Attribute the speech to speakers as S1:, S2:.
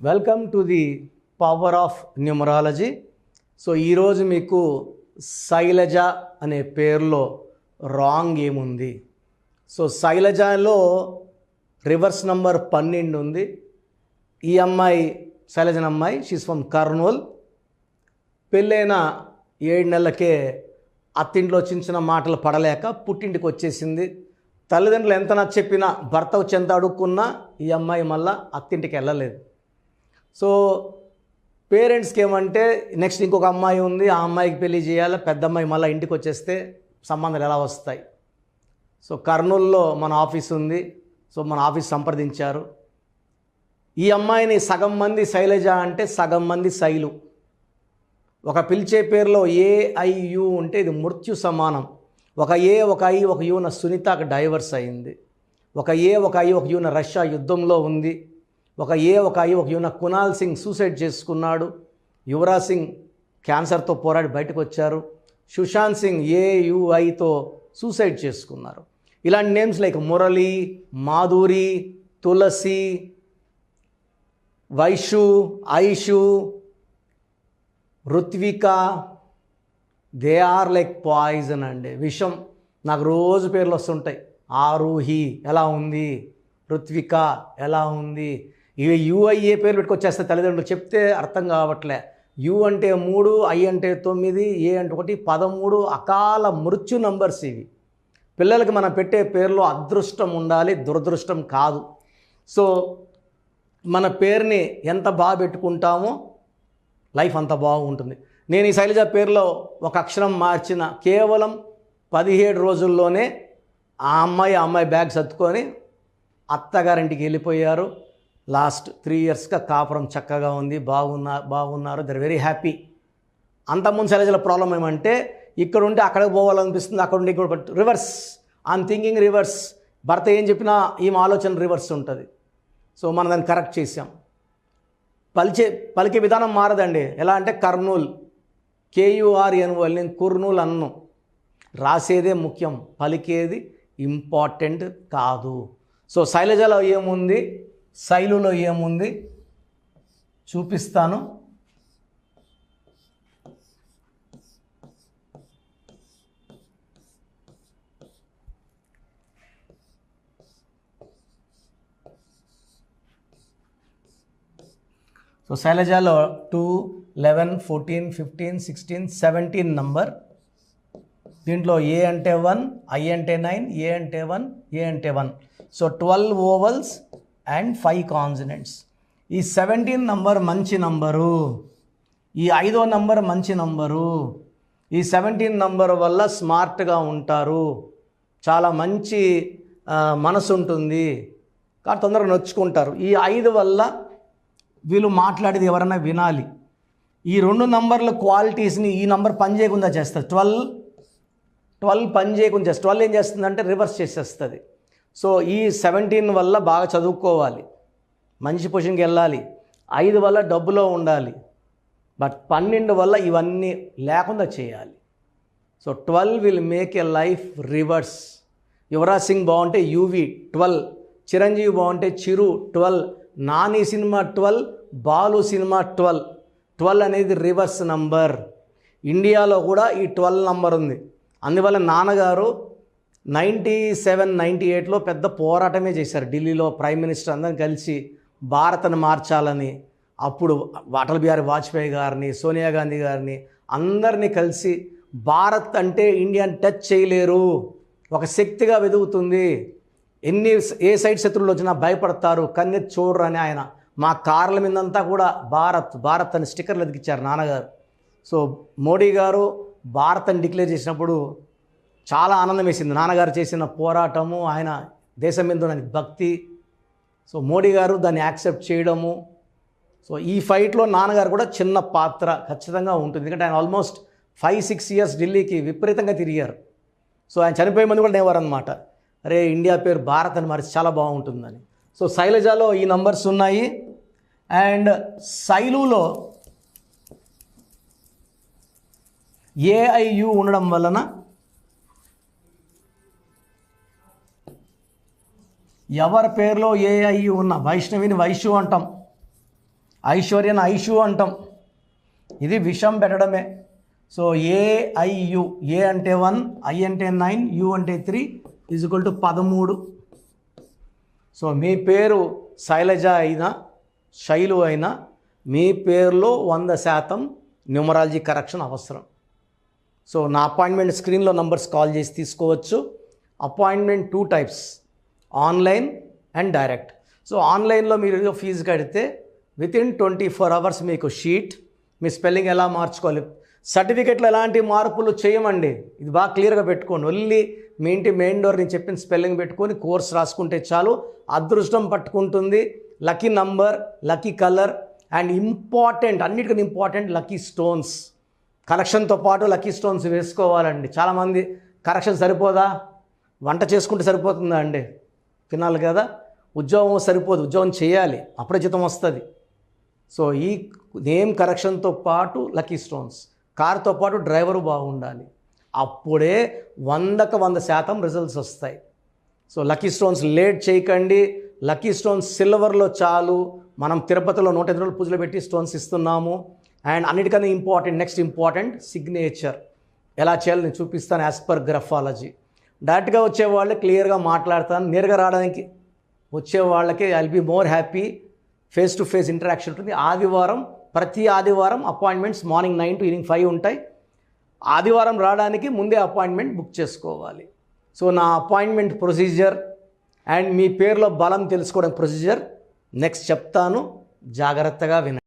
S1: Welcome to the power of numerology. So ఈరోజు మీకు శైలజ అనే పేరులో రాంగ్ ఏముంది? సో శైలజలో రివర్స్ నంబర్ 12 ఉంది. ఈ అమ్మాయి శైలజన అమ్మాయి, షీస్ ఫ్రమ్ కర్నూల్. పెళ్ళైన 7 నెలలకే అత్తింట్లో చిన్న మాటలు పడలేక పుట్టింటికి వచ్చేసింది. తల్లిదండ్రులు ఎంత నచ్చ చెప్పినా, భర్త వచ్చి ఎంత అడుక్కున్నా ఈ అమ్మాయి మళ్ళీ అత్తింటికి వెళ్ళలేదు. సో పేరెంట్స్కి ఏమంటే నెక్స్ట్ ఇంకొక అమ్మాయి ఉంది, ఆ అమ్మాయికి పెళ్లి చేయాలి, పెద్ద అమ్మాయి మళ్ళీ ఇంటికి వచ్చేస్తే సంబంధాలు ఎలా వస్తాయి? సో కర్నూలులో మన ఆఫీస్ ఉంది. సో మన ఆఫీస్ సంప్రదించారు. ఈ అమ్మాయిని సగం మంది శైలజ అంటే సగం మంది శైలు. ఒక పిలిచే పేరులో AIU ఉంటే ఇది మృత్యు సమానం. ఒక A ఒక I ఒక యూన సునీతకు డైవర్స్ అయింది. ఒక A ఒక I ఒక యూన రష్యా యుద్ధంలో ఉంది. ఒక A ఒక I ఒక యూన కునాల్ సింగ్ సూసైడ్ చేసుకున్నాడు. యువరాజ్ సింగ్ క్యాన్సర్తో పోరాడి బయటకు వచ్చారు. సుశాంత్ సింగ్ AUIతో సూసైడ్ చేసుకున్నారు. ఇలాంటి names like Murali, Madhuri, Tulasi, Vaishu, Aishu, Ruthvika, they are like poison అండి, విషం. నాకు రోజు పేర్లు వస్తుంటాయి. ఆరూహి ఎలా ఉంది, రుత్విక ఎలా ఉంది, ఇవి UIA పేర్లు పెట్టుకొచ్చేస్తే తల్లిదండ్రులు చెప్తే అర్థం కావట్లే. U అంటే 3, I అంటే 9, A అంటే 1, 13 అకాల మృత్యు నంబర్స్ ఇవి. పిల్లలకి మనం పెట్టే పేర్లో అదృష్టం ఉండాలి, దురదృష్టం కాదు. సో మన పేరుని ఎంత బాగా పెట్టుకుంటామో లైఫ్ అంత బాగుంటుంది. నేను ఈ శైలజ పేరులో ఒక అక్షరం మార్చిన కేవలం 17 రోజుల్లోనే ఆ అమ్మాయి బ్యాగ్ సర్దుకొని అత్తగారింటికి వెళ్ళిపోయారు. లాస్ట్ 3 ఇయర్స్గా కాపురం చక్కగా ఉంది, బాగున్నారు, దర్ వెరీ హ్యాపీ. అంతకుముందు శైలజల ప్రాబ్లం ఏమంటే ఇక్కడ ఉంటే అక్కడికి పోవాలనిపిస్తుంది, అక్కడ ఉంటే ఇక్కడ రివర్స్. I'm thinking reverse. భర్త ఏం చెప్పినా ఈమె ఆలోచన రివర్స్ ఉంటుంది. సో మనం దాన్ని కరెక్ట్ చేసాం. పలికే విధానం మారదండి. ఎలా అంటే కర్నూల్, KURNUL, నేను కుర్నూల్ అన్ను. రాసేదే ముఖ్యం, పలికేది ఇంపార్టెంట్ కాదు. సో శైలజలో ఏముంది, శైలులో ఏముంది చూపిస్తాను. సో శైలజలో 2, 11, 14, 15, 16, 17 నంబర్. దీంట్లో A అంటే 1, I అంటే 9, A అంటే 1, A అంటే 1. So 12 ovals and 5 consonants. ఈ 17 నంబర్ మంచి నంబరు. ఈ 5వ నంబర్ మంచి నంబరు. ఈ 17 నంబర్ వల్ల స్మార్ట్గా ఉంటారు, చాలా మంచి మనసు ఉంటుంది, కానీ తొందరగా నొచ్చుకుంటారు. ఈ 5 వల్ల వీళ్ళు మాట్లాడేది ఎవరన్నా వినాలి. ఈ 2 నంబర్ల క్వాలిటీస్ని ఈ నంబర్ పని చేయకుండా చేస్తుంది. 12 పని చేయకుండా చేస్తుంది. 12 ఏం చేస్తుందంటే రివర్స్ చేసేస్తుంది. సో ఈ 17 వల్ల బాగా చదువుకోవాలి, మంచి పొజిషన్కి వెళ్ళాలి. 5 వల్ల డబ్బులో ఉండాలి, బట్ 12 వల్ల ఇవన్నీ లేకుండా చేయాలి. So 12 will make a life reverse. Yuvraj Singh బాగుంటే UV 12, చిరంజీవి బాగుంటే చిరు 12, నాని సినిమా 12, బాలు సినిమా 12. 12 అనేది రివర్స్ నంబర్. ఇండియాలో కూడా ఈ 12 నంబర్ ఉంది. అందువల్ల నాన్నగారు 97, 98లో పెద్ద పోరాటమే చేశారు. ఢిల్లీలో ప్రైమ్ మినిస్టర్ అందరిని కలిసి భారత్ను మార్చాలని. అప్పుడు అటల్ బిహారీ వాజ్పేయి గారిని, సోనియా గాంధీ గారిని అందరినీ కలిసి భారత్ అంటే ఇండియాని టచ్ చేయలేరు, ఒక శక్తిగా వెదుగుతుంది, ఏ సైడ్ శత్రువులు వచ్చినా భయపడతారు, కన్నెత్తి చూడరు అని ఆయన మా కార్ల మీదంతా కూడా భారత్ అని స్టిక్కర్లు ఎదిగించారు నాన్నగారు. సో మోడీ గారు భారత్ అని డిక్లేర్ చేసినప్పుడు చాలా ఆనందం వేసింది. నాన్నగారు చేసిన పోరాటము, ఆయన దేశం మీద ఉన్న భక్తి. సో మోడీ గారు దాన్ని యాక్సెప్ట్ చేయడము. సో ఈ ఫైట్లో నాన్నగారు కూడా చిన్న పాత్ర ఖచ్చితంగా ఉంటుంది. ఎందుకంటే ఆయన ఆల్మోస్ట్ 5-6 ఇయర్స్ ఢిల్లీకి విపరీతంగా తిరిగారు. సో ఆయన చనిపోయే మంది కూడా నేవారు అనమాట, అరే ఇండియా పేరు భారత్ అని మరిచి చాలా బాగుంటుందని. సో శైలజలో ఈ నంబర్స్ ఉన్నాయి. అండ్ శైలులో AIU ఉండడం వలన ఎవరి పేరులో AIU ఉన్న వైష్ణవిని వైషు అంటాం, ఐశ్వర్యను ఐషు అంటాం, ఇది విషం పెట్టడమే. సో ఏఐయు, ఏ అంటే 1, ఐ అంటే 9, యు అంటే 3 ఈజ్ఈక్వల్ టు 13. సో మీ పేరు శైలజ అయినా శైలు అయినా మీ పేరులో 100% న్యూమరాలజీ కరెక్షన్ అవసరం. సో నా అపాయింట్మెంట్ స్క్రీన్లో నంబర్స్ కాల్ చేసి తీసుకోవచ్చు. Appointment 2 types, online and direct. So ఆన్లైన్లో మీరు ఫీజు కడితే వితిన్ 24 అవర్స్ మీకు షీట్, మీ స్పెల్లింగ్ ఎలా మార్చుకోవాలి, సర్టిఫికెట్లో ఎలాంటి మార్పులు చేయమండి. ఇది బాగా క్లియర్గా పెట్టుకోండి. ఓన్లీ మీ ఇంటి మెయిన్ డోర్ నేను చెప్పిన స్పెల్లింగ్ పెట్టుకొని కోర్స్ రాసుకుంటే చాలు, అదృష్టం పట్టుకుంటుంది. Lucky number, lucky colour and important, అన్నిటికన్నా ఇంపార్టెంట్ లక్కీ స్టోన్స్. కరెక్షన్తో పాటు లక్కీ స్టోన్స్ వేసుకోవాలండి. చాలామంది కరెక్షన్ సరిపోదా, వంట చేసుకుంటే సరిపోతుందా అండి, తినాలి కదా, ఉద్యోగం సరిపోదు, ఉద్యోగం చేయాలి, అప్పుడే జీతం వస్తుంది. సో ఈ నేమ్ కరెక్షన్తో పాటు లక్కీ స్టోన్స్, కార్తో పాటు డ్రైవరు బాగుండాలి, అప్పుడే 100% రిజల్ట్స్ వస్తాయి. సో లక్కీ స్టోన్స్ లేట్ చేయకండి. లక్కీ స్టోన్స్ సిల్వర్లో చాలు. మనం తిరుపతిలో 105 రోజులు పూజలు పెట్టి స్టోన్స్ ఇస్తున్నాము. అండ్ అన్నిటికన్నా ఇంపార్టెంట్, నెక్స్ట్ ఇంపార్టెంట్ సిగ్నేచర్ ఎలా చేయాలో నేను చూపిస్తాను యాజ్ పర్ గ్రఫాలజీ. డైరెక్ట్గా వచ్చే వాళ్ళు క్లియర్గా మాట్లాడతాను, నేరుగా రావడానికి వచ్చే వాళ్ళకి I will be more happy. Face to face interaction ఉంటుంది. ప్రతి ఆదివారం అపాయింట్మెంట్స్ మార్నింగ్ 9 to ఈవినింగ్ 5 ఉంటాయి. ఆదివారం రావడానికి ముందే అపాయింట్మెంట్ బుక్ చేసుకోవాలి. సో నా అపాయింట్మెంట్ ప్రొసీజర్ అండ్ మీ పేరులో బలం తెలుసుకోవడానికి ప్రొసీజర్ నెక్స్ట్ చెప్తాను, జాగ్రత్తగా వినండి.